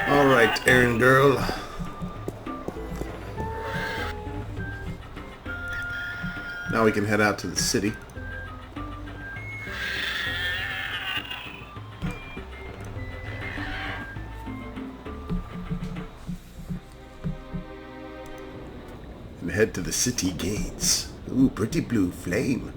All right, errand girl. Now we can head out to the city. And head to the city gates. Ooh, pretty blue flame.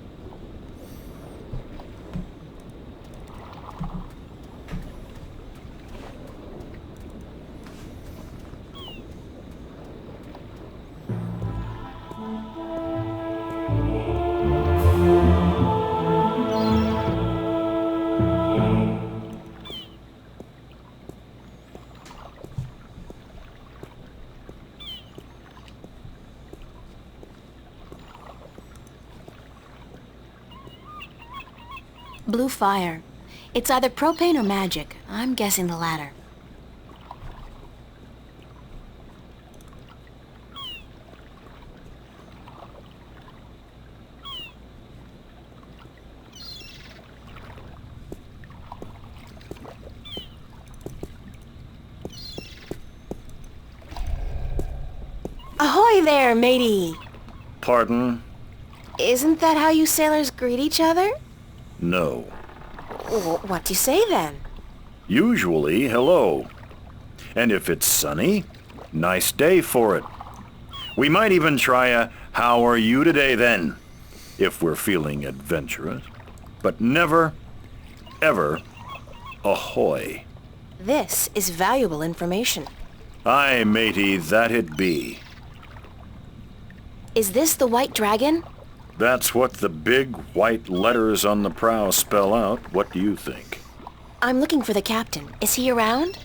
Blue fire. It's either propane or magic. I'm guessing the latter. Ahoy there, matey! Pardon? Isn't that how you sailors greet each other? No. What do you say then? Usually, hello. And if it's sunny, nice day for it. We might even try a how are you today then, if we're feeling adventurous. But never, ever, ahoy. This is valuable information. Aye, matey, that it be. Is this the White Dragon? That's what the big white letters on the prow spell out. What do you think? I'm looking for the captain. Is he around?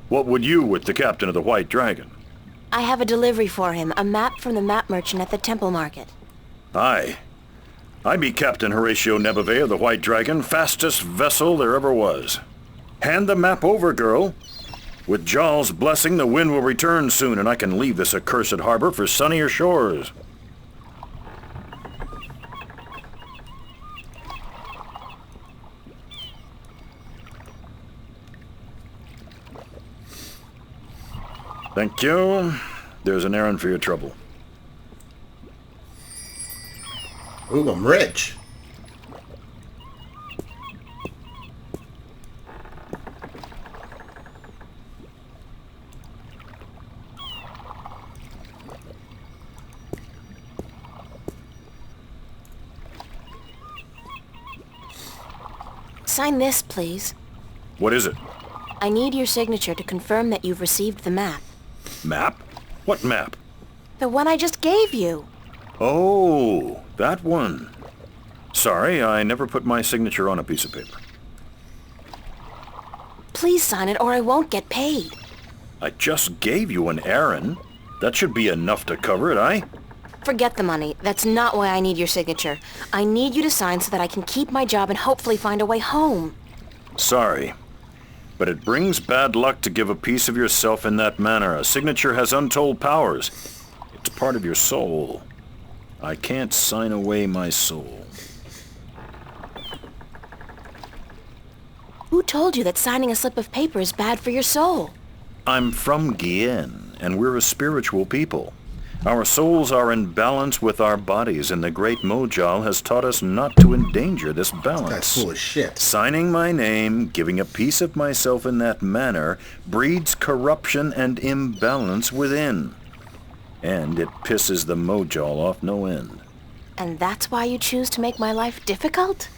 What would you with the captain of the White Dragon? I have a delivery for him, a map from the map merchant at the Temple Market. Aye. I be Captain Horatio Nebeve of the White Dragon, fastest vessel there ever was. Hand the map over, girl. With Jarl's blessing, the wind will return soon, and I can leave this accursed harbor for sunnier shores. Thank you. There's an errand for your trouble. Ooh, I'm rich. Sign this, please. What is it? I need your signature to confirm that you've received the map. Map? What map? The one I just gave you. Oh, that one. Sorry, I never put my signature on a piece of paper. Please sign it or I won't get paid. I just gave you an errand. That should be enough to cover it, aye? Forget the money. That's not why I need your signature. I need you to sign so that I can keep my job and hopefully find a way home. Sorry, but it brings bad luck to give a piece of yourself in that manner. A signature has untold powers. It's part of your soul. I can't sign away my soul. Who told you that signing a slip of paper is bad for your soul? I'm from Gien, and we're a spiritual people. Our souls are in balance with our bodies, and the great Mojal has taught us not to endanger this balance. That's full of shit. Signing my name, giving a piece of myself in that manner, breeds corruption and imbalance within. And it pisses the Mojal off no end. And that's why you choose to make my life difficult?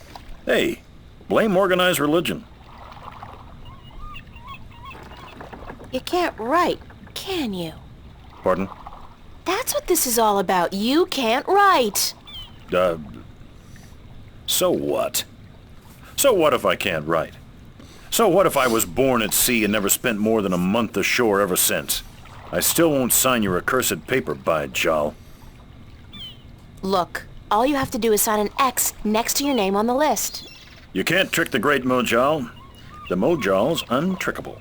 Hey, blame organized religion. You can't write, can you? Pardon? That's what this is all about. You can't write. So what? So what if I can't write? So what if I was born at sea and never spent more than a month ashore ever since? I still won't sign your accursed paper, by Jal. Look, all you have to do is sign an X next to your name on the list. You can't trick the great Mojal. The Mojal's untrickable.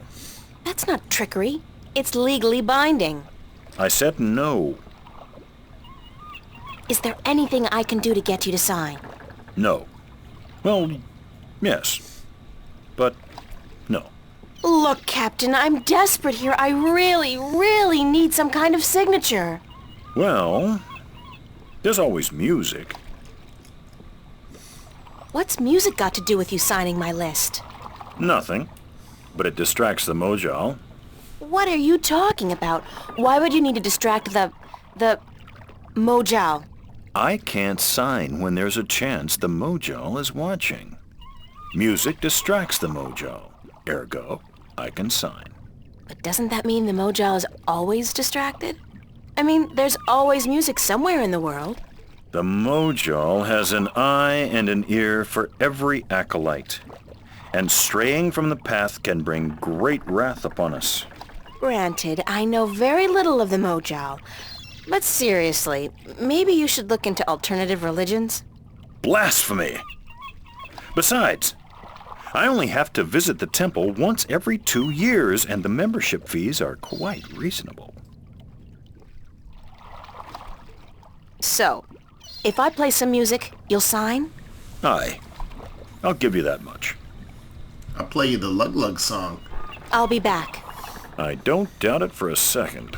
That's not trickery. It's legally binding. I said no. Is there anything I can do to get you to sign? No. Well, yes. But no. Look, Captain, I'm desperate here. I really, really need some kind of signature. Well, there's always music. What's music got to do with you signing my list? Nothing. But it distracts the Mojal. What are you talking about? Why would you need to distract the Mojal? I can't sign when there's a chance the Mojal is watching. Music distracts the Mojal. Ergo, I can sign. But doesn't that mean the Mojal is always distracted? I mean, there's always music somewhere in the world. The Mojal has an eye and an ear for every acolyte, and straying from the path can bring great wrath upon us. Granted, I know very little of the Mojal. But seriously, maybe you should look into alternative religions? Blasphemy! Besides, I only have to visit the temple once every 2 years, and the membership fees are quite reasonable. So, if I play some music, you'll sign? Aye. I'll give you that much. I'll play you the Lug Lug song. I'll be back. I don't doubt it for a second.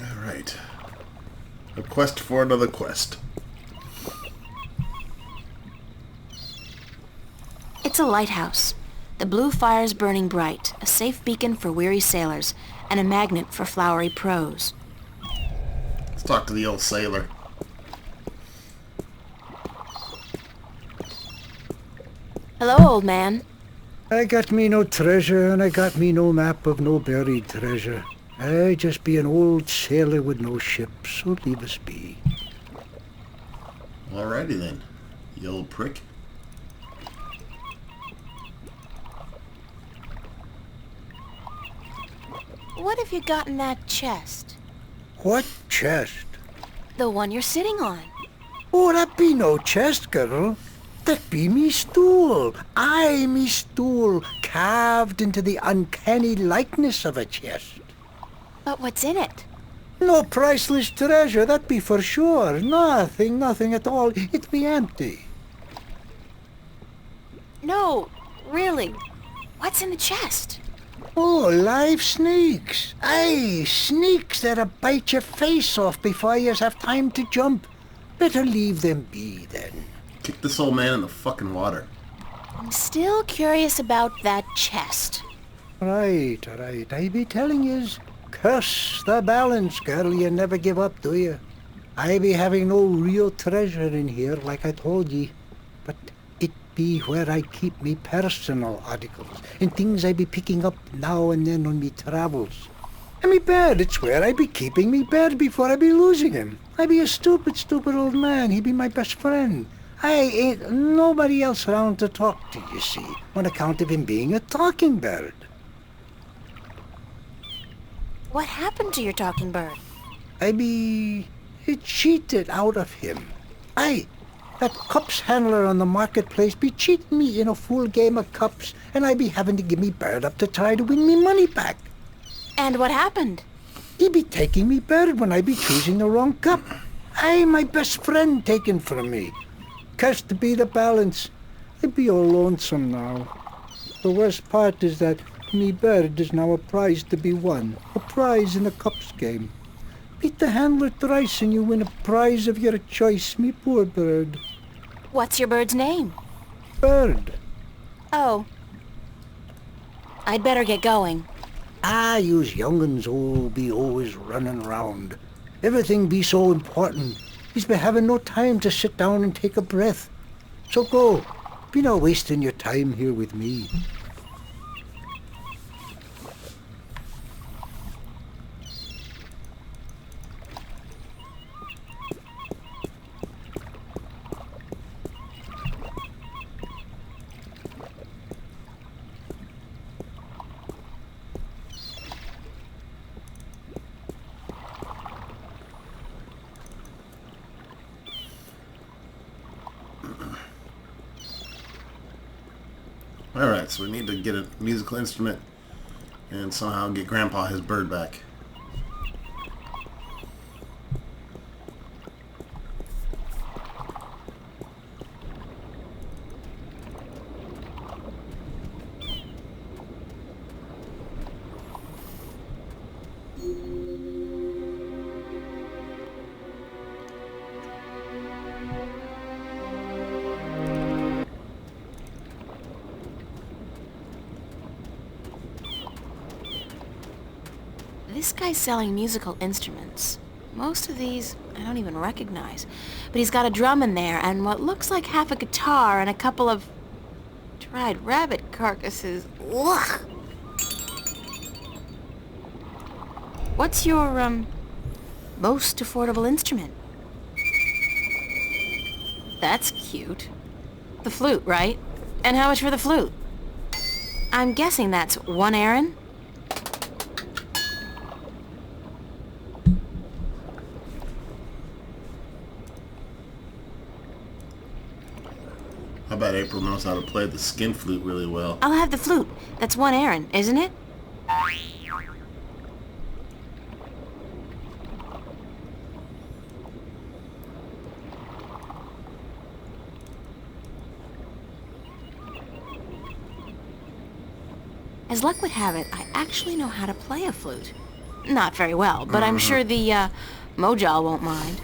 Alright. A quest for another quest. It's a lighthouse. The blue fire's burning bright, a safe beacon for weary sailors, and a magnet for flowery prose. Let's talk to the old sailor. Hello, old man. I got me no treasure, and I got me no map of no buried treasure. I just be an old sailor with no ship, so leave us be. Alrighty then, you old prick. What have you got in that chest? What chest? The one you're sitting on. Oh, that be no chest, girl. That be me stool. Aye, me stool, carved into the uncanny likeness of a chest. But what's in it? No priceless treasure, that be for sure. Nothing at all. It be empty. No, really. What's in the chest? Oh, live snakes. Aye, snakes that'll bite your face off before you have time to jump. Better leave them be, then. Kick this old man in the fucking water. I'm still curious about that chest. Right. I be telling yous. Curse the balance, girl. You never give up, do you? I be having no real treasure in here, like I told ye. But it be where I keep me personal articles, and things I be picking up now and then on me travels. And me bed, it's where I be keeping me bed before I be losing him. I be a stupid old man. He be my best friend. I ain't nobody else around to talk to, you see, on account of him being a talking bird. What happened to your talking bird? I be cheated out of him. Aye, that cups handler on the marketplace be cheating me in a full game of cups, and I be having to give me bird up to try to win me money back. And what happened? He be taking me bird when I be choosing the wrong cup. Aye, my best friend taken from me. Cursed be the balance. I be all lonesome now. The worst part is that me bird is now a prize to be won. A prize in the cups game. Beat the handler thrice and you win a prize of your choice, me poor bird. What's your bird's name? Bird. Oh. I'd better get going. Ah, yous young'uns all be always running round. Everything be so important. He's be having no time to sit down and take a breath. So go. Be not wasting your time here with me. Alright, so we need to get a musical instrument and somehow get Grandpa his bird back. This guy's selling musical instruments. Most of these I don't even recognize. But he's got a drum in there and what looks like half a guitar and a couple of dried rabbit carcasses. Ugh! What's your, most affordable instrument? That's cute. The flute, right? And how much for the flute? I'm guessing that's 1 Aaron? I bet April knows how to play the skin flute really well. I'll have the flute. That's 1 Aaron, isn't it? As luck would have it, I actually know how to play a flute. Not very well, but I'm sure the, Mojal won't mind.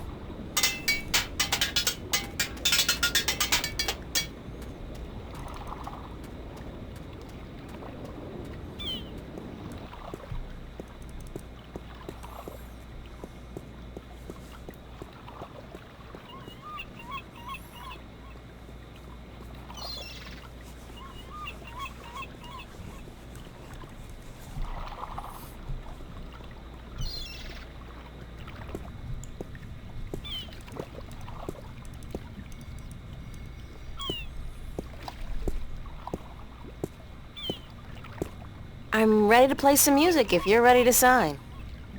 I'm ready to play some music if you're ready to sign.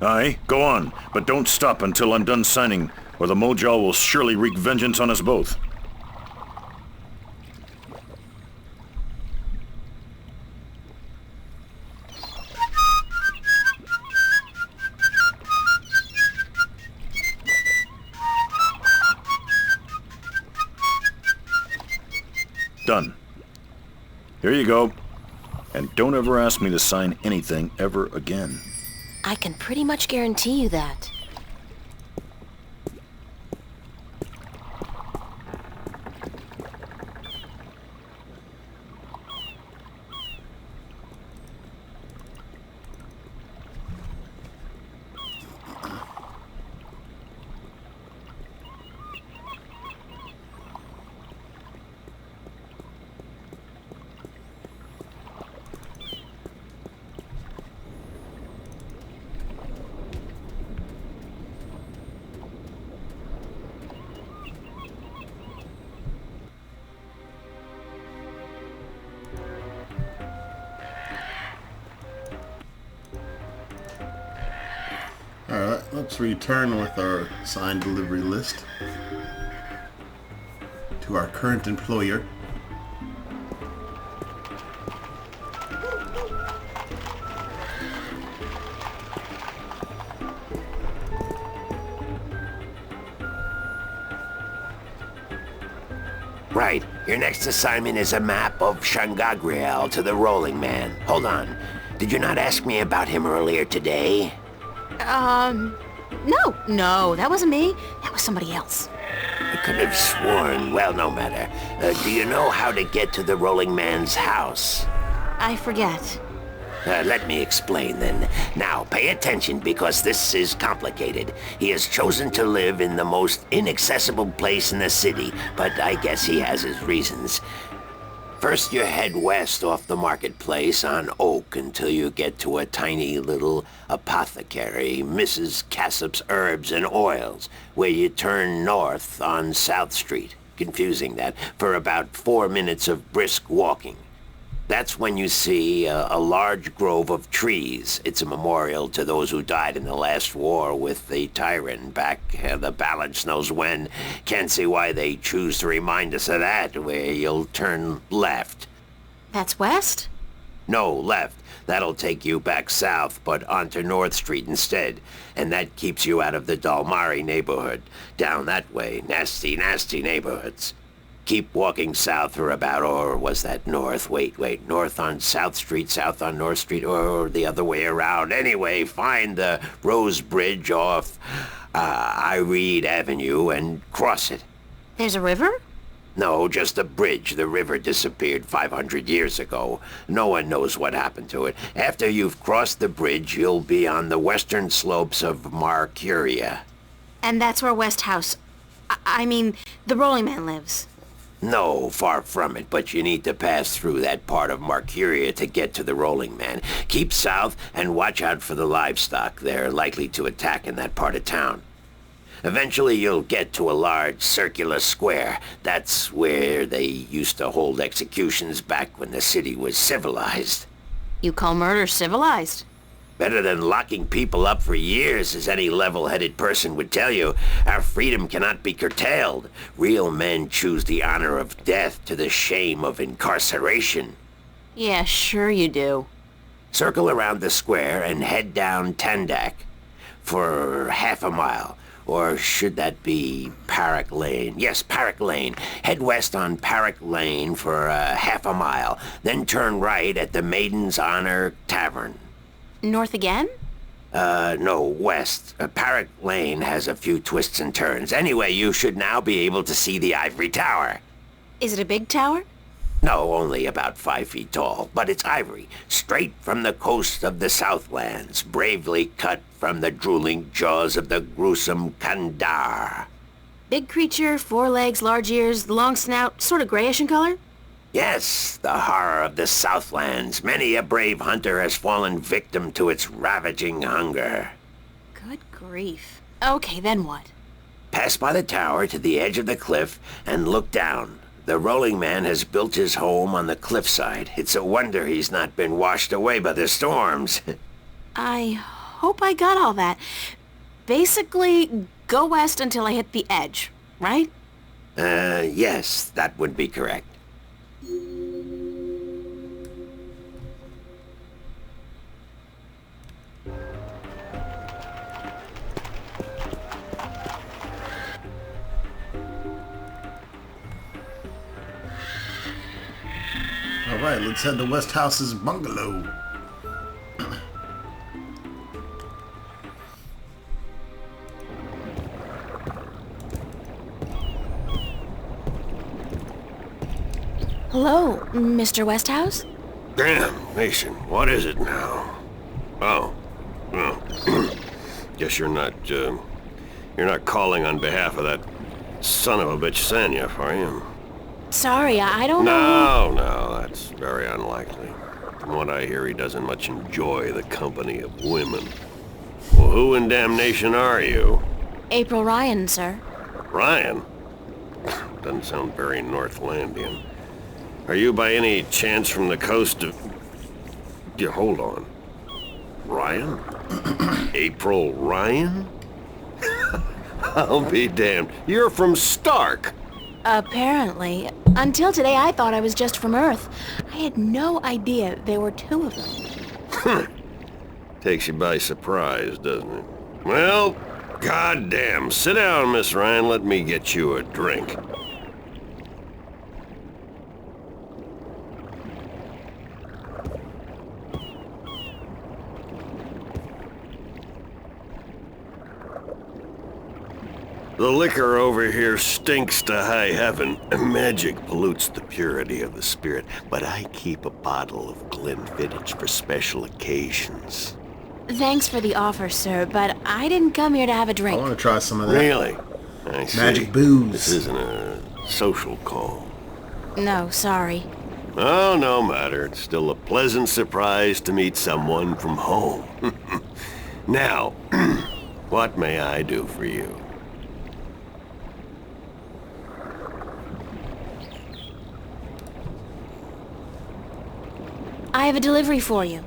Aye, go on, but don't stop until I'm done signing, or the Mojal will surely wreak vengeance on us both. Done. Here you go. And don't ever ask me to sign anything ever again. I can pretty much guarantee you that. Alright, let's return with our signed delivery list to our current employer. Right. Your next assignment is a map of Shangagriel to the Rolling Man. Hold on. Did you not ask me about him earlier today? No, that wasn't me. That was somebody else. I could have sworn. Well, no matter. Do you know how to get to the Rolling Man's house? I forget. Let me explain then. Now, pay attention because this is complicated. He has chosen to live in the most inaccessible place in the city, but I guess he has his reasons. First, you head west off the marketplace on Oak until you get to a tiny little apothecary, Mrs. Cassop's Herbs and Oils, where you turn north on South Street. Confusing that, for about 4 minutes of brisk walking. That's when you see a large grove of trees. It's a memorial to those who died in the last war with the tyrant back the balance knows when. Can't see why they choose to remind us of that, where you'll turn left. That's west? No, left. That'll take you back south, but onto North Street instead. And that keeps you out of the Dalmari neighborhood. Down that way, nasty, nasty neighborhoods. Keep walking south for about, or was that north? Wait, north on South Street, south on North Street, or the other way around. Anyway, find the Rose Bridge off Iread Avenue and cross it. There's a river? No, just a bridge. The river disappeared 500 years ago. No one knows what happened to it. After you've crossed the bridge, you'll be on the western slopes of Marcuria. And that's where Westhouse... I mean, the Rolling Man lives. No, far from it, but you need to pass through that part of Marcuria to get to the Rolling Man. Keep south and watch out for the livestock. They're likely to attack in that part of town. Eventually you'll get to a large circular square. That's where they used to hold executions back when the city was civilized. You call murder civilized? Better than locking people up for years, as any level-headed person would tell you. Our freedom cannot be curtailed. Real men choose the honor of death to the shame of incarceration. Yeah, sure you do. Circle around the square and head down Tandak for half a mile. Or should that be Parrot Lane? Yes, Parrot Lane. Head west on Parrot Lane for half a mile. Then turn right at the Maiden's Honor Tavern. North again? No, west. Parrot Lane has a few twists and turns. Anyway, you should now be able to see the Ivory Tower. Is it a big tower? No, only about 5 feet tall, but it's ivory, straight from the coast of the Southlands, bravely cut from the drooling jaws of the gruesome Kandar. Big creature, 4 legs, large ears, long snout, sort of grayish in color? Yes, the horror of the Southlands. Many a brave hunter has fallen victim to its ravaging hunger. Good grief. Okay, then what? Pass by the tower to the edge of the cliff and look down. The Rolling Man has built his home on the cliffside. It's a wonder he's not been washed away by the storms. I hope I got all that. Basically, go west until I hit the edge, right? Yes, that would be correct. Alright, let's head to Westhouse's bungalow. Hello, Mr. Westhouse? Damn, Mason, what is it now? Oh, well, guess you're not calling on behalf of that son of a bitch Sanya, are you? Sorry, I don't know. No, that's very unlikely. From what I hear, he doesn't much enjoy the company of women. Well, who in damnation are you? April Ryan, sir. Ryan? Doesn't sound very Northlandian. Are you by any chance from the coast of... Yeah, hold on. Ryan? April Ryan? I'll be damned. You're from Stark. Apparently. Until today, I thought I was just from Earth. I had no idea there were 2 of them. Takes you by surprise, doesn't it? Well, goddamn. Sit down, Miss Ryan. Let me get you a drink. The liquor over here stinks to high heaven. Magic pollutes the purity of the spirit, but I keep a bottle of Glenfiddich for special occasions. Thanks for the offer, sir, but I didn't come here to have a I drink. want to try some of that. Really? I see. Magic booze. This isn't a social call. No, sorry. Oh, no matter. It's still a pleasant surprise to meet someone from home. Now, what may I do for you? I have a delivery for you.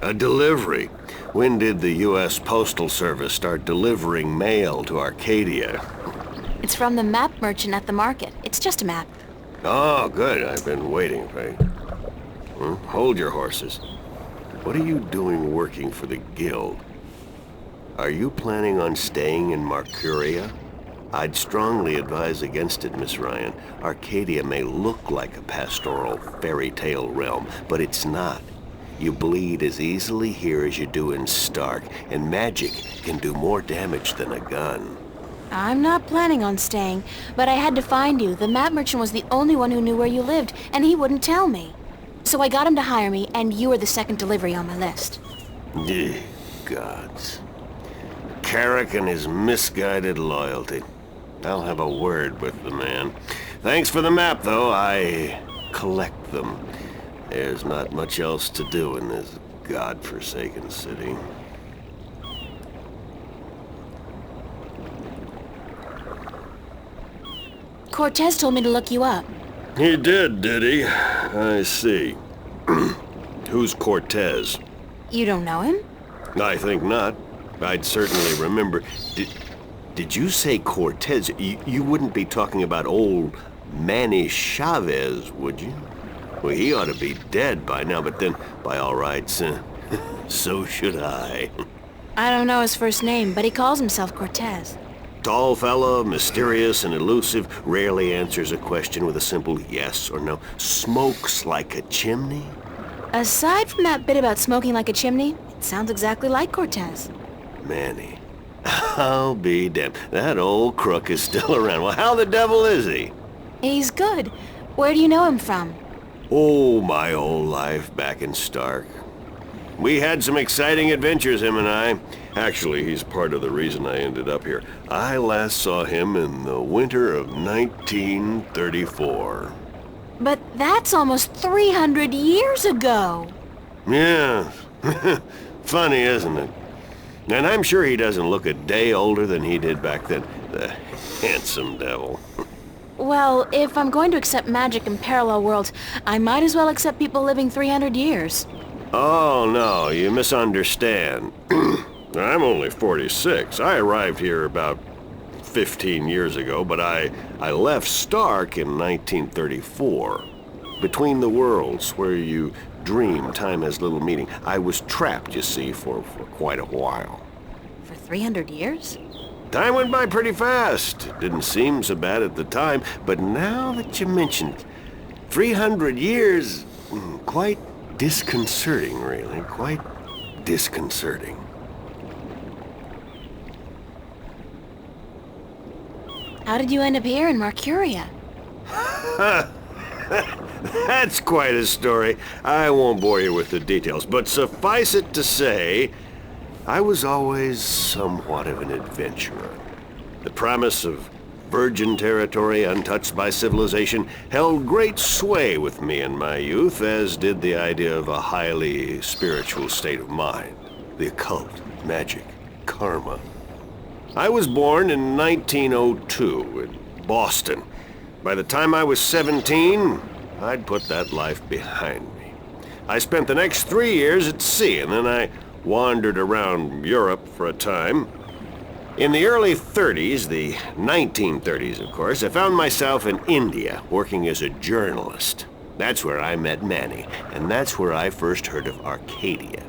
A delivery? When did the U.S. Postal Service start delivering mail to Arcadia? It's from the map merchant at the market. It's just a map. Oh, good. I've been waiting for you. Hold your horses. What are you doing working for the Guild? Are you planning on staying in Marcuria? I'd strongly advise against it, Miss Ryan. Arcadia may look like a pastoral fairy tale realm, but it's not. You bleed as easily here as you do in Stark, and magic can do more damage than a gun. I'm not planning on staying, but I had to find you. The map merchant was the only one who knew where you lived, and he wouldn't tell me. So I got him to hire me, and you were the second delivery on my list. Ye gods. Carrick and his misguided loyalty. I'll have a word with the man. Thanks for the map, though. I collect them. There's not much else to do in this godforsaken city. Cortez told me to look you up. He did he? I see. Who's Cortez? You don't know him? I think not. I'd certainly remember. Did you say Cortez? You wouldn't be talking about old Manny Chavez, would you? Well, he ought to be dead by now, but then, by all rights, so should I. I don't know his first name, but he calls himself Cortez. Tall fella, mysterious and elusive, rarely answers a question with a simple yes or no. Smokes like a chimney? Aside from that bit about smoking like a chimney, it sounds exactly like Cortez. Manny. I'll be damned. That old crook is still around. Well, how the devil is he? He's good. Where do you know him from? Oh, my old life back in Stark. We had some exciting adventures, him and I. Actually, he's part of the reason I ended up here. I last saw him in the winter of 1934. But that's almost 300 years ago. Yeah. Funny, isn't it? And I'm sure he doesn't look a day older than he did back then. The handsome devil. Well, if I'm going to accept magic in parallel worlds, I might as well accept people living 300 years. Oh, no, you misunderstand. I'm only 46. I arrived here about 15 years ago, but I left Stark in 1934. Between the worlds, where you dream time has little meaning. I was trapped, you see, for quite a while. For 300 years? Time went by pretty fast. It didn't seem so bad at the time, but now that you mention it, 300 years, quite disconcerting, really. Quite disconcerting. How did you end up here in Marcuria? That's quite a story. I won't bore you with the details, but suffice it to say, I was always somewhat of an adventurer. The promise of virgin territory untouched by civilization held great sway with me in my youth, as did the idea of a highly spiritual state of mind. The occult, magic, karma. I was born in 1902 in Boston. By the time I was 17, I'd put that life behind me. I spent the next 3 years at sea, and then I wandered around Europe for a time. In the early 30s, the 1930s, of course, I found myself in India working as a journalist. That's where I met Manny, and that's where I first heard of Arcadia.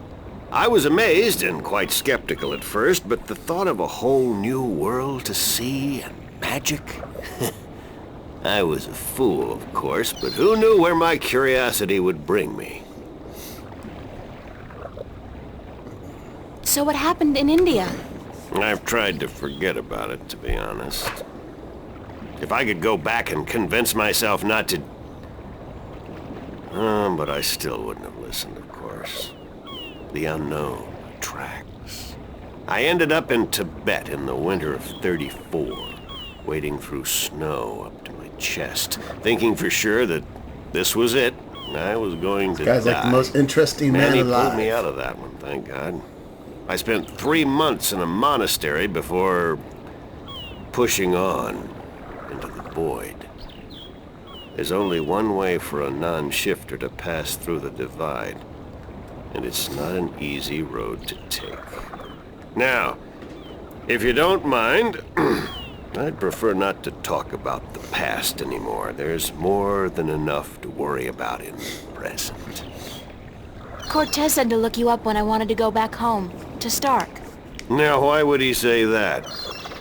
I was amazed and quite skeptical at first, but the thought of a whole new world to see and magic... I was a fool, of course, but who knew where my curiosity would bring me? So what happened in India? I've tried to forget about it, to be honest. If I could go back and convince myself not to... but I still wouldn't have listened, of course. The unknown attracts. I ended up in Tibet in the winter of 34, wading through snow up to my chest, thinking for sure that this was it. I was going to Guy's die. like the most interesting man Manny alive. pulled me out of that one, thank God. I spent 3 months in a monastery before pushing on into the void. There's only one way for a non-shifter to pass through the divide, and it's not an easy road to take. Now, if you don't mind, I'd prefer not to talk about the past anymore. There's more than enough to worry about in the present. Cortez said to look you up when I wanted to go back home, to Stark. Now, why would he say that?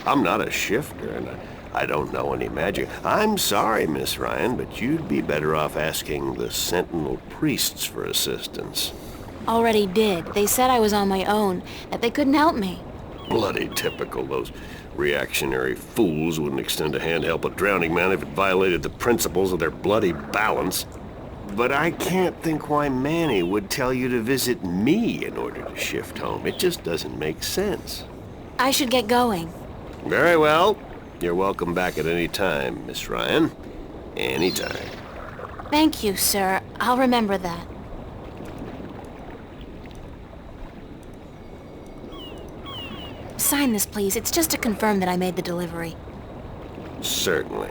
I'm not a shifter, and I don't know any magic. I'm sorry, Miss Ryan, but you'd be better off asking the Sentinel priests for assistance. Already did. They said I was on my own, that they couldn't help me. Bloody typical, those Reactionary fools wouldn't extend a hand to help a drowning man if it violated the principles of their bloody balance. But I can't think why Manny would tell you to visit me in order to shift home. It just doesn't make sense. I should get going. Very well. You're welcome back at any time, Miss Ryan. Anytime. Thank you, sir. I'll remember that. Sign this, please. It's just to confirm that I made the delivery. Certainly.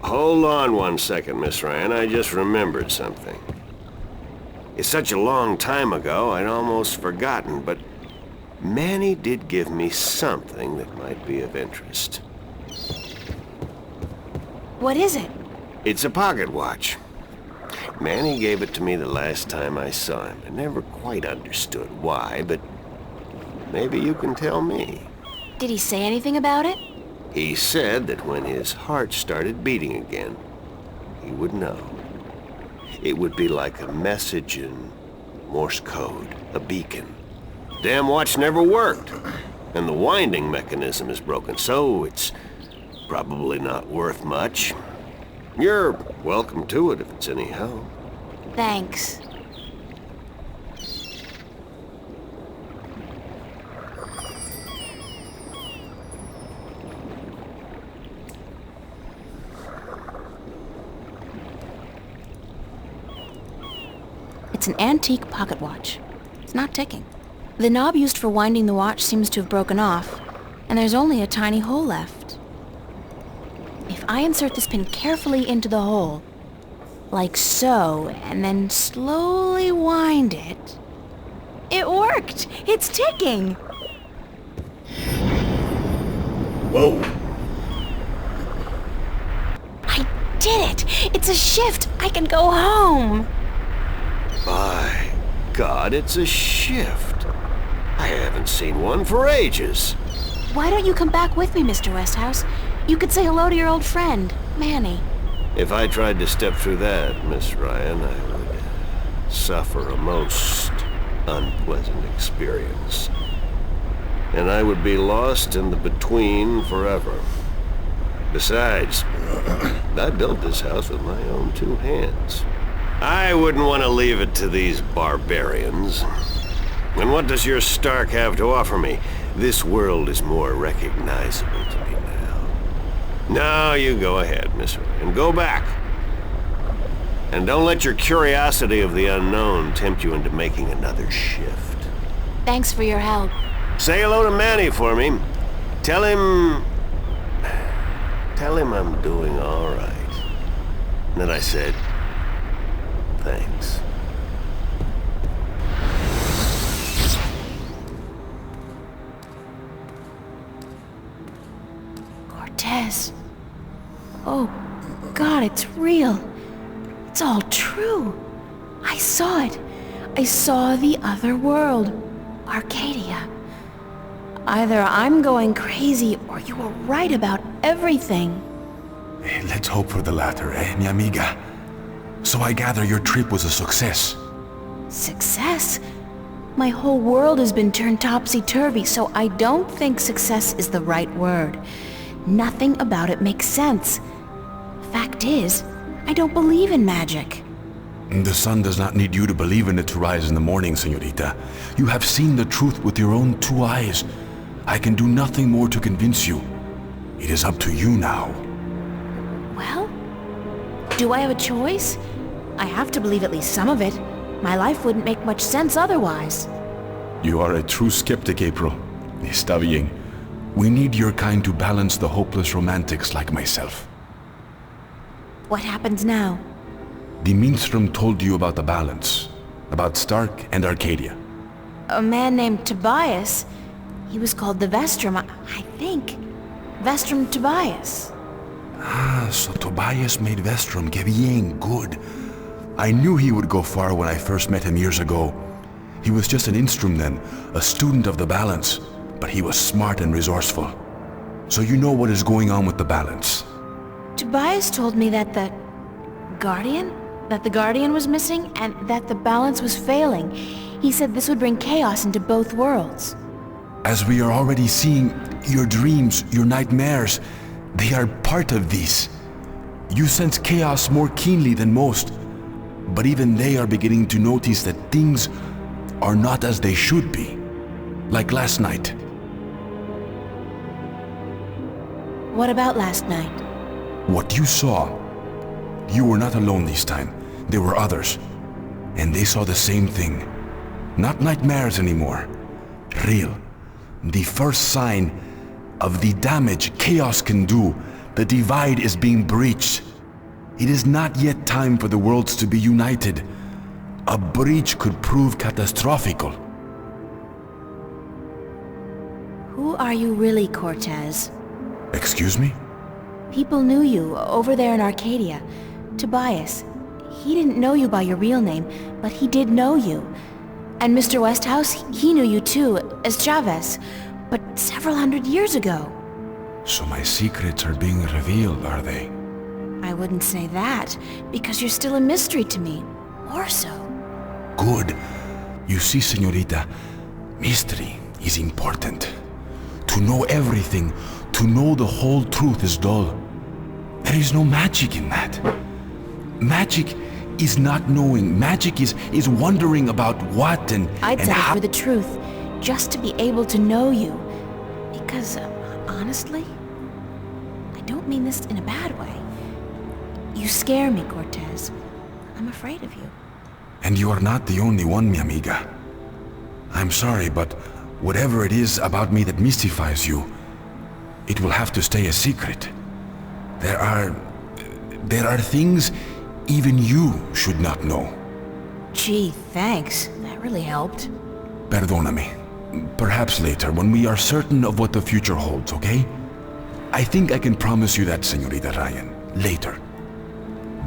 Hold on one second, Miss Ryan. I just remembered something. It's such a long time ago, I'd almost forgotten, but Manny did give me something that might be of interest. What is it? It's a pocket watch. Manny gave it to me the last time I saw him. I never quite understood why, but maybe you can tell me. Did he say anything about it? He said that when his heart started beating again, he would know. It would be like a message in Morse code, a beacon. Damn watch never worked, and the winding mechanism is broken, so it's probably not worth much. You're welcome to it if it's any help. Thanks. It's an antique pocket watch. It's not ticking. The knob used for winding the watch seems to have broken off, and there's only a tiny hole left. If I insert this pin carefully into the hole, like so, and then slowly wind it... It worked! It's ticking! Whoa. I did it! It's a shift! I can go home! By God, it's a shift. I haven't seen one for ages. Why don't you come back with me, Mr. Westhouse? You could say hello to your old friend, Manny. If I tried to step through that, Miss Ryan, I would suffer a most unpleasant experience. And I would be lost in the between forever. Besides, I built this house with my own two hands. I wouldn't want to leave it to these barbarians. And what does your Stark have to offer me? This world is more recognizable to me now. Now you go ahead, Miss Ryan. Go back. And don't let your curiosity of the unknown tempt you into making another shift. Thanks for your help. Say hello to Manny for me. Tell him I'm doing all right. And then I said, thanks. Cortez. Oh, God, it's real. It's all true. I saw it. I saw the other world. Arcadia. Either I'm going crazy or you were right about everything. Let's hope for the latter, mi amiga? So I gather your trip was a success. Success? My whole world has been turned topsy-turvy, so I don't think success is the right word. Nothing about it makes sense. Fact is, I don't believe in magic. The sun does not need you to believe in it to rise in the morning, señorita. You have seen the truth with your own two eyes. I can do nothing more to convince you. It is up to you now. Well, do I have a choice? I have to believe at least some of it. My life wouldn't make much sense otherwise. You are a true skeptic, April. Está bien. We need your kind to balance the hopeless romantics like myself. What happens now? The Minstrom told you about the balance, about Stark and Arcadia. A man named Tobias. He was called the Vestrum, I think. Vestrum Tobias. Ah, so Tobias made Vestrom. Que bien, good. I knew he would go far when I first met him years ago. He was just an instrument then, a student of the balance, but he was smart and resourceful. So you know what is going on with the balance. Tobias told me that the Guardian That the Guardian was missing, and that the balance was failing. He said this would bring chaos into both worlds. As we are already seeing, your dreams, your nightmares, they are part of these. You sense chaos more keenly than most, but even they are beginning to notice that things are not as they should be. Like last night. What about last night? What you saw, you were not alone this time. There were others, and they saw the same thing. Not nightmares anymore. Real. The first sign of the damage chaos can do. The divide is being breached. It is not yet time for the worlds to be united. A breach could prove catastrophical. Who are you really, Cortez? Excuse me? People knew you over there in Arcadia. Tobias. He didn't know you by your real name, but he did know you. And Mr. Westhouse, he knew you too, as Chavez, but several hundred years ago. So my secrets are being revealed, are they? I wouldn't say that, because you're still a mystery to me. More so. Good. You see, señorita, mystery is important. To know everything, to know the whole truth is dull. There is no magic in that. Magic is not knowing. Magic is wondering about what and I'd and settle how. for the truth, just to be able to know you. Because, honestly, I don't mean this in a bad way. You scare me, Cortez. I'm afraid of you. And you are not the only one, mi amiga. I'm sorry, but whatever it is about me that mystifies you, it will have to stay a secret. There are things even you should not know. Gee, thanks. That really helped. Perdóname. Perhaps later, when we are certain of what the future holds, okay? I think I can promise you that, Señorita Ryan. Later.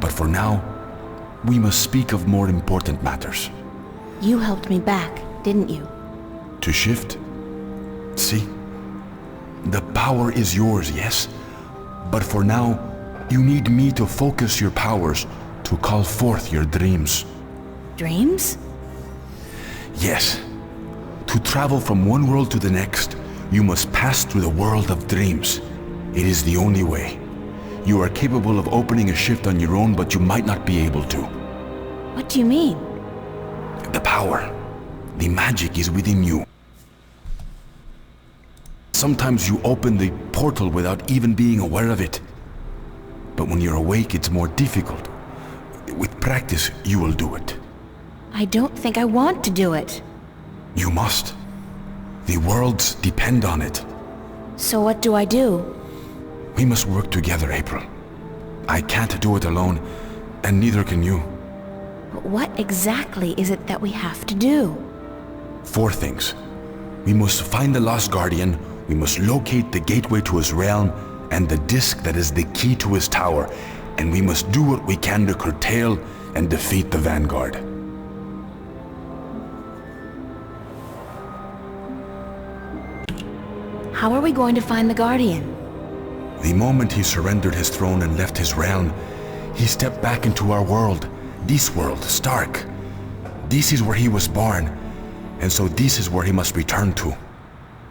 But for now, we must speak of more important matters. You helped me back, didn't you? To shift? See? The power is yours, yes? But for now, you need me to focus your powers to call forth your dreams. Dreams? Yes. To travel from one world to the next, you must pass through the world of dreams. It is the only way. You are capable of opening a shift on your own, but you might not be able to. What do you mean? The power, the magic is within you. Sometimes you open the portal without even being aware of it. But when you're awake, it's more difficult. With practice, you will do it. I don't think I want to do it. You must. The worlds depend on it. So what do I do? We must work together, April. I can't do it alone, and neither can you. But what exactly is it that we have to do? 4 things. We must find the Lost Guardian, we must locate the gateway to his realm, and the disc that is the key to his tower, and we must do what we can to curtail and defeat the Vanguard. How are we going to find the Guardian? The moment he surrendered his throne and left his realm, he stepped back into our world. This world, Stark. This is where he was born, and so this is where he must return to.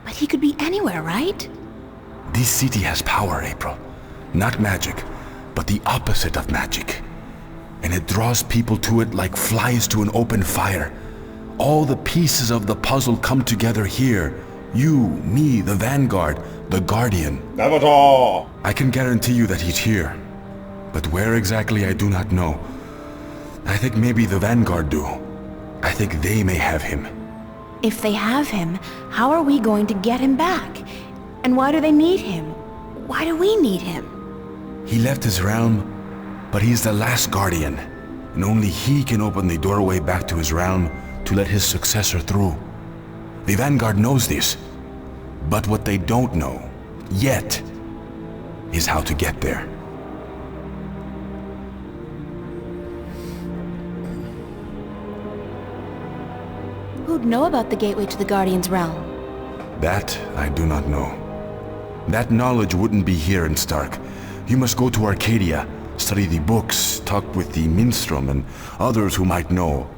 But he could be anywhere, right? This city has power, April. Not magic, but the opposite of magic. And it draws people to it like flies to an open fire. All the pieces of the puzzle come together here. You, me, the Vanguard, the Guardian. Avatar! I can guarantee you that he's here. But where exactly, I do not know. I think maybe the Vanguard do. I think they may have him. If they have him, how are we going to get him back? And why do they need him? Why do we need him? He left his realm, but he's the last Guardian, and only he can open the doorway back to his realm to let his successor through. The Vanguard knows this, but what they don't know, yet, is how to get there. Who'd know about the gateway to the Guardian's realm? That I do not know. That knowledge wouldn't be here in Stark. You must go to Arcadia, study the books, talk with the minstrel and others who might know,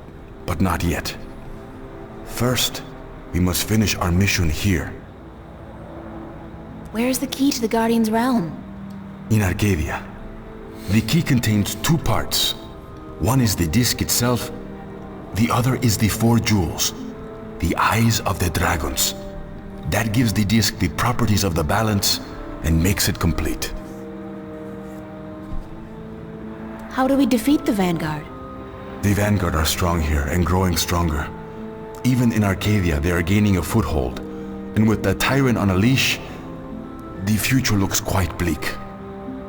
but not yet. First, we must finish our mission here. Where's the key to the Guardian's realm? In Arcadia. The key contains two parts. One is the disc itself, the other is the 4 jewels, the eyes of the dragons. That gives the disc the properties of the balance and makes it complete. How do we defeat the Vanguard? The Vanguard are strong here and growing stronger. Even in Arcadia, they are gaining a foothold. And with the tyrant on a leash, the future looks quite bleak.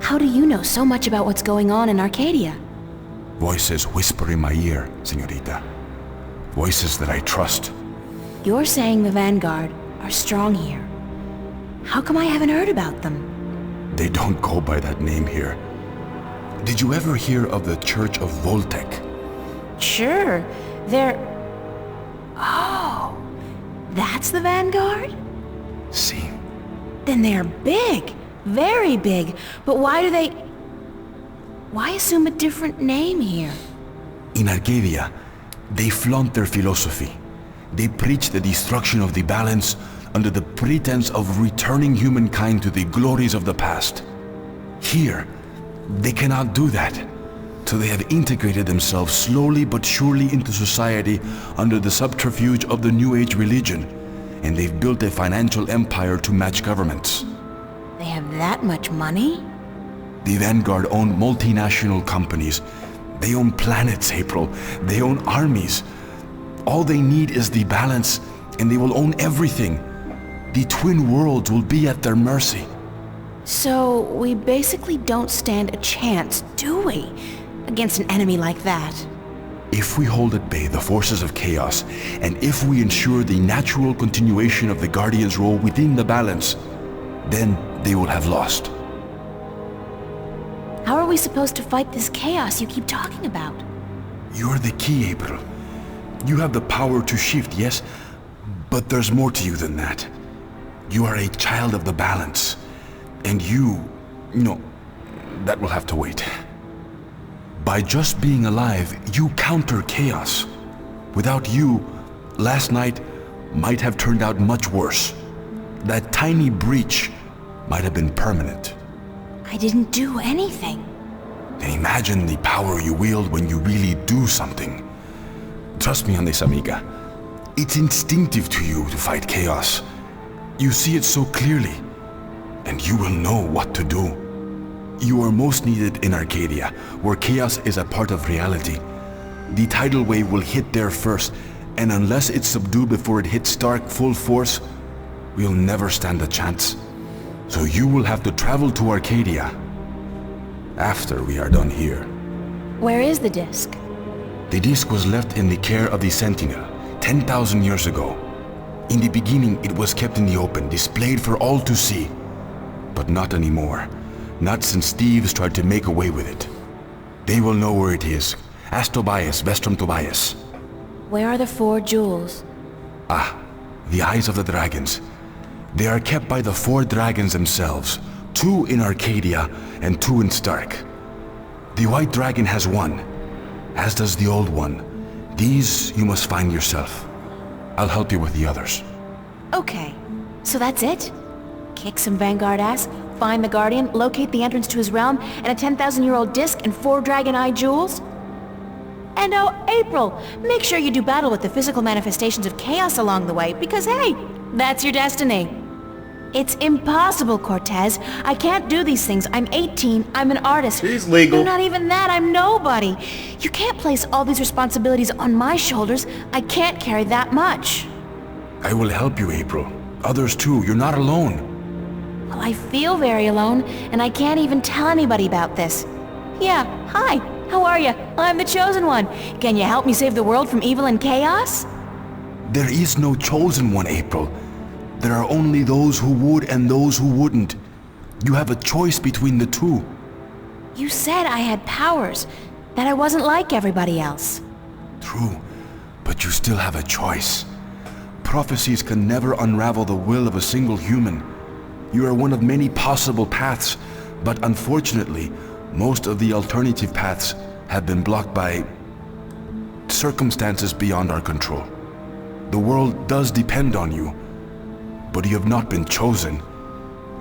How do you know so much about what's going on in Arcadia? Voices whisper in my ear, señorita. Voices that I trust. You're saying the Vanguard are strong here. How come I haven't heard about them? They don't go by that name here. Did you ever hear of the Church of Voltec? Sure, they're... Oh, that's the Vanguard? See. Then they're big, very big. But why do they... Why assume a different name here? In Arcadia, they flaunt their philosophy. They preach the destruction of the balance under the pretense of returning humankind to the glories of the past. Here, they cannot do that. So they have integrated themselves slowly but surely into society under the subterfuge of the New Age religion, and they've built a financial empire to match governments. They have that much money? The Vanguard own multinational companies. They own planets, April. They own armies. All they need is the balance, and they will own everything. The twin worlds will be at their mercy. So, we basically don't stand a chance, do we? Against an enemy like that. If we hold at bay the forces of chaos, and if we ensure the natural continuation of the Guardian's role within the balance, then they will have lost. How are we supposed to fight this chaos you keep talking about? You're the key, April. You have the power to shift, yes, but there's more to you than that. You are a child of the balance, and no, that will have to wait. By just being alive, you counter chaos. Without you, last night might have turned out much worse. That tiny breach might have been permanent. I didn't do anything. Then imagine the power you wield when you really do something. Trust me on this, amiga. It's instinctive to you to fight chaos. You see it so clearly, and you will know what to do. You are most needed in Arcadia, where chaos is a part of reality. The tidal wave will hit there first, and unless it's subdued before it hits Stark full force, we'll never stand a chance. So you will have to travel to Arcadia after we are done here. Where is the disc? The disc was left in the care of the Sentinel 10,000 years ago. In the beginning, it was kept in the open, displayed for all to see. But not anymore. Not since thieves tried to make away with it. They will know where it is. Ask Tobias, Vestrum Tobias. Where are the 4 jewels? The eyes of the dragons. They are kept by the 4 dragons themselves. 2 in Arcadia and 2 in Stark. The white dragon has 1, as does the old one. These you must find yourself. I'll help you with the others. Okay, so that's it? Kick some Vanguard ass, find the Guardian, locate the entrance to his realm, and a 10,000-year-old disc and 4 dragon eye jewels? And oh, April, make sure you do battle with the physical manifestations of chaos along the way, because hey, that's your destiny. It's impossible, Cortez. I can't do these things. I'm 18, I'm an artist. She's legal. No, not even that, I'm nobody. You can't place all these responsibilities on my shoulders. I can't carry that much. I will help you, April. Others too, you're not alone. Well, I feel very alone, and I can't even tell anybody about this. Yeah, hi, how are you? I'm the Chosen One. Can you help me save the world from evil and chaos? There is no chosen one, April. There are only those who would and those who wouldn't. You have a choice between the two. You said I had powers, that I wasn't like everybody else. True, but you still have a choice. Prophecies can never unravel the will of a single human. You are one of many possible paths, but unfortunately, Most of the alternative paths have been blocked by circumstances beyond our control. The world does depend on you, but you have not been chosen.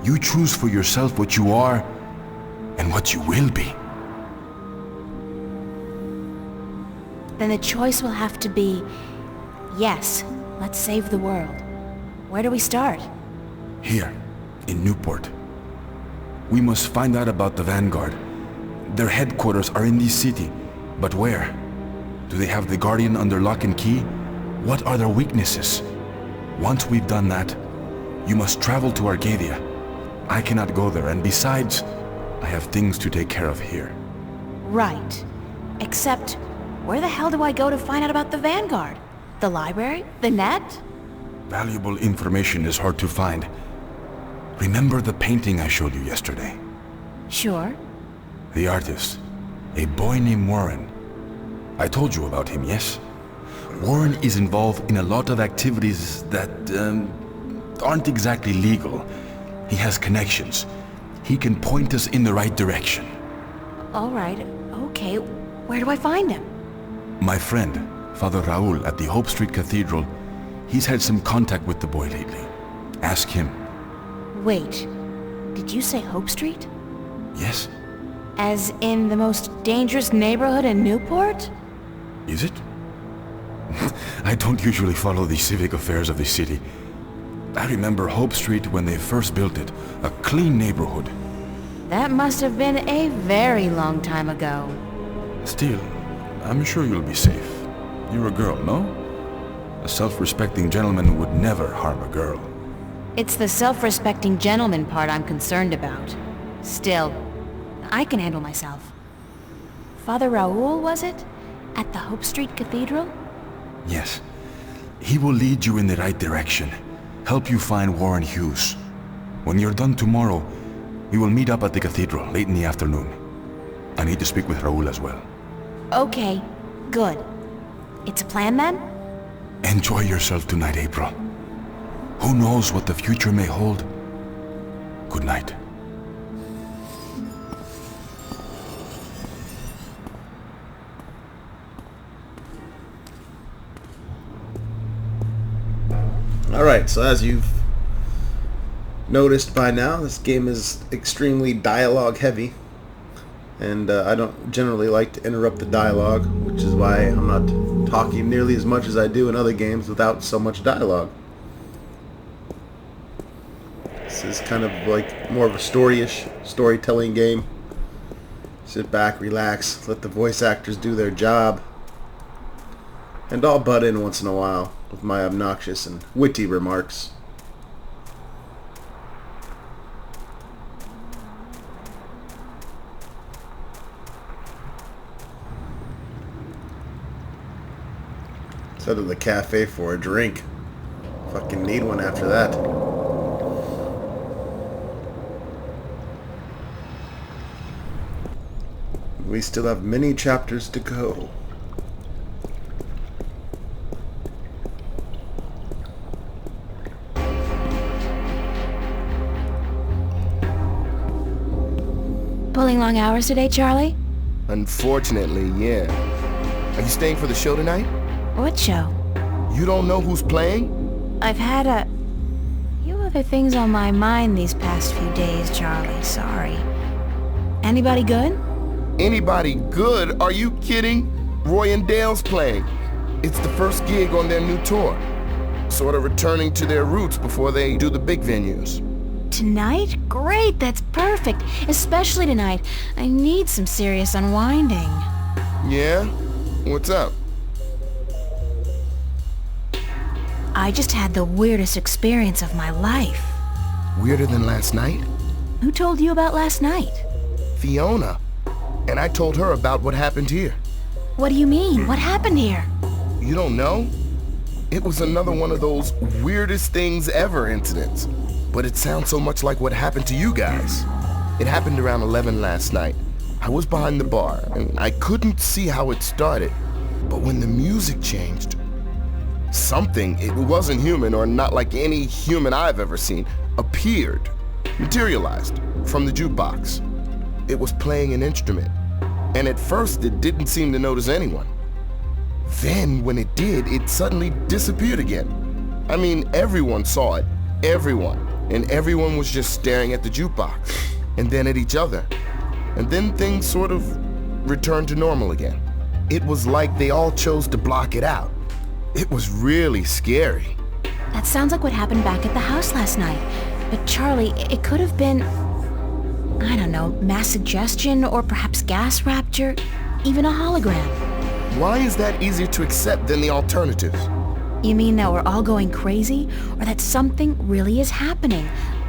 You choose for yourself what you are and what you will be. Then the choice will have to be, yes, let's save the world. Where do we start? Here, in Newport. We must find out about the Vanguard. Their headquarters are in this city, but where? Do they have the Guardian under lock and key? What are their weaknesses? Once we've done that, you must travel to Arcadia. I cannot go there, and besides, I have things to take care of here. Right. Except, where the hell do I go to find out about the Vanguard? The library? The net? Valuable information is hard to find. Remember the painting I showed you yesterday? Sure. The artist, a boy named Warren. I told you about him, yes? Warren is involved in a lot of activities that aren't exactly legal. He has connections. He can point us in the right direction. All right, okay. Where do I find him? My friend, Father Raul at the Hope Street Cathedral, he's had some contact with the boy lately. Ask him. Wait, did you say Hope Street? Yes? As in the most dangerous neighborhood in Newport? Is it? I don't usually follow the civic affairs of the city. I remember Hope Street when they first built it, a clean neighborhood. That must have been a very long time ago. Still, I'm sure you'll be safe. You're a girl, no? A self-respecting gentleman would never harm a girl. It's the self-respecting gentleman part I'm concerned about. Still, I can handle myself. Father Raul, was it? At the Hope Street Cathedral? Yes. He will lead you in the right direction. Help you find Warren Hughes. When you're done tomorrow, we will meet up at the cathedral late in the afternoon. I need to speak with Raul as well. Okay, good. It's a plan then? Enjoy yourself tonight, April. Who knows what the future may hold? Good night. Alright, so as you've noticed by now, this game is extremely dialogue heavy. And I don't generally like to interrupt the dialogue, which is why I'm not talking nearly as much as I do in other games without so much dialogue. This is kind of like more of a storytelling game. Sit back, relax, let the voice actors do their job. And I'll butt in once in a while with my obnoxious and witty remarks. Head to the cafe for a drink. Fucking need one after that. We still have many chapters to go. Pulling long hours today, Charlie? Unfortunately, yeah. Are you staying for the show tonight? What show? You don't know who's playing? I've had a few other things on my mind these past few days, Charlie. Sorry. Anybody good? Anybody good? Are you kidding? Roy and Dale's playing. It's the first gig on their new tour. Sort of returning to their roots before they do the big venues. Tonight? Great, that's perfect. Especially tonight. I need some serious unwinding. Yeah? What's up? I just had the weirdest experience of my life. Weirder than last night? Who told you about last night? Fiona. And I told her about what happened here. What do you mean? What happened here? You don't know? It was another one of those weirdest things ever incidents. But it sounds so much like what happened to you guys. It happened around 11 last night. I was behind the bar, and I couldn't see how it started. But when the music changed, something, it wasn't human or not like any human I've ever seen, appeared, materialized from the jukebox. it was playing an instrument. And at first, it didn't seem to notice anyone. Then, when it did, it suddenly disappeared again. I mean, everyone saw it. Everyone. And everyone was just staring at the jukebox. And then at each other. And then things sort of returned to normal again. It was like they all chose to block it out. It was really scary. That sounds like what happened back at the house last night. But Charlie, it could have been, I don't know, mass suggestion or perhaps gas rapture, even a hologram. Why is that easier to accept than the alternatives? You mean that we're all going crazy, or that something really is happening?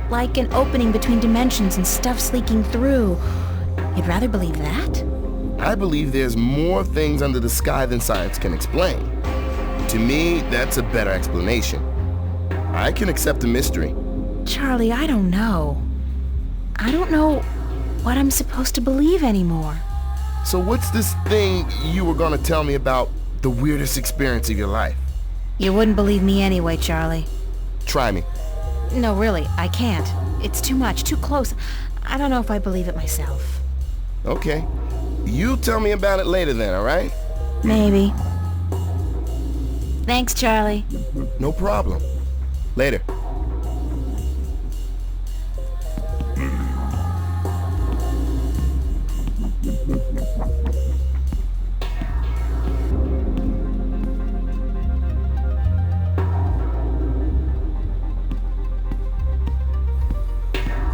Like an opening between dimensions and stuff's leaking through. You'd rather believe that? I believe there's more things under the sky than science can explain. To me, that's a better explanation. I can accept a mystery. Charlie, I don't know. I don't know what I'm supposed to believe anymore. So what's this thing you were gonna tell me about the weirdest experience of your life? You wouldn't believe me anyway, Charlie. Try me. No, really, I can't. It's too much, too close. I don't know if I believe it myself. Okay. You tell me about it later then, all right? Maybe. Thanks, Charlie. No problem. Later.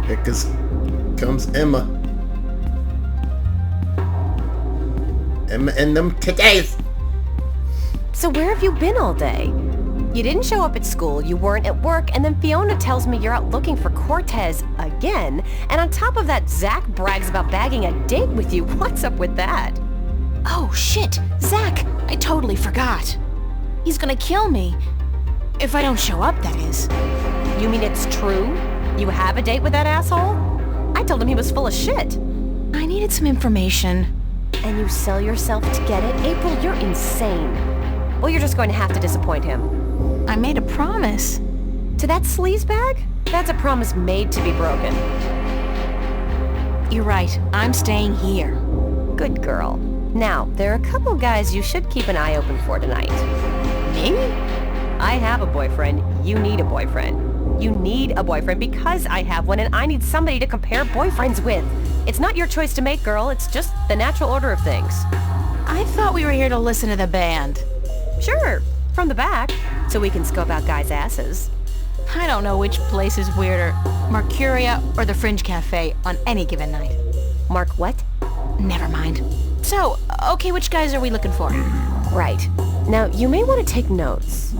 Here comes Emma. Emma and them titties. So where have you been all day? You didn't show up at school, you weren't at work, and then Fiona tells me you're out looking for Cortez again. And on top of that, Zach brags about bagging a date with you. What's up with that? Oh, shit! Zach! I totally forgot. He's gonna kill me. If I don't show up, that is. You mean it's true? You have a date with that asshole? I told him he was full of shit. I needed some information. And you sell yourself to get it? April, you're insane. Well, you're just going to have to disappoint him. I made a promise. To that sleazebag? That's a promise made to be broken. You're right. I'm staying here. Good girl. Now, there are a couple guys you should keep an eye open for tonight. Me? I have a boyfriend. You need a boyfriend. You need a boyfriend because I have one and I need somebody to compare boyfriends with. It's not your choice to make, girl. It's just the natural order of things. I thought we were here to listen to the band. Sure, from the back, so we can scope out guys' asses. I don't know which place is weirder, Mercuria or the Fringe Cafe on any given night. Mark what? Never mind. So, okay, which guys are we looking for? Right. Now, you may want to take notes.